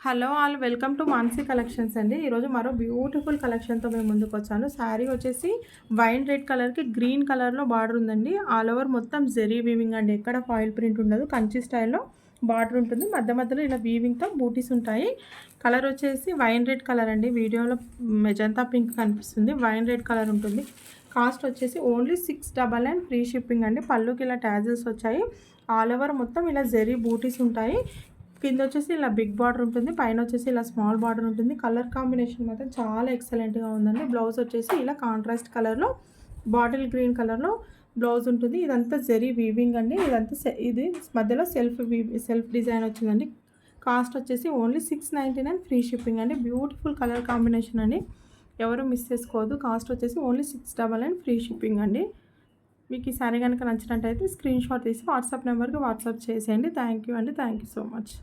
Hello all welcome to Mansi collections అండి. ఈరోజు మరో బ్యూటిఫుల్ కలెక్షన్‌తో మేము ముందుకొచ్చాను. శారీ వచ్చేసి వైన్ రెడ్ కలర్‌కి గ్రీన్ కలర్‌లో బార్డర్ ఉందండి. ఆల్ ఓవర్ మొత్తం జెరీ వీవింగ్ అండి. ఎక్కడ ఫాయిల్ ప్రింట్ ఉండదు. కంచి స్టైల్‌లో బార్డర్ ఉంటుంది. మధ్య మధ్యలో ఇలా వీవింగ్‌తో బూటీస్ ఉంటాయి. కలర్ వచ్చేసి వైన్ రెడ్ కలర్ అండి. వీడియోలో మెజంతా పింక్ కనిపిస్తుంది. వైన్ రెడ్ కలర్ ఉంటుంది. కాస్ట్ వచ్చేసి ఓన్లీ 699 ఫ్రీ షిప్పింగ్ అండి. పళ్ళుకి ఇలా టాజిల్స్ వచ్చాయి. ఆల్ ఓవర్ మొత్తం ఇలా జెరీ బూటీస్ ఉంటాయి. కింద వచ్చేసి ఇలా బిగ్ బార్డర్ ఉంటుంది. పైన వచ్చేసి ఇలా స్మాల్ బార్డర్ ఉంటుంది. కలర్ కాంబినేషన్ మాత్రం చాలా ఎక్సలెంట్‌గా ఉందండి. బ్లౌజ్ వచ్చేసి ఇలా కాంట్రాస్ట్ కలర్‌లో బాటిల్ గ్రీన్ కలర్‌లో బ్లౌజ్ ఉంటుంది. ఇదంతా జెరీ వీవింగ్ అండి. ఇదంతా ఇది మధ్యలో సెల్ఫ్ డిజైన్ వచ్చిందండి. కాస్ట్ వచ్చేసి ఓన్లీ 699 ఫ్రీ షిప్పింగ్ అండి. బ్యూటిఫుల్ కలర్ కాంబినేషన్ అండి. ఎవరు మిస్ చేసుకోవద్దు. కాస్ట్ వచ్చేసి ఓన్లీ 699 ఫ్రీ షిప్పింగ్ అండి. మీకు ఈ సారీ కనుక నచ్చినట్టయితే స్క్రీన్ షాట్ తీసి వాట్సాప్ నెంబర్కి వాట్సాప్ చేసేయండి. థ్యాంక్ యూ అండి. Thank you so much.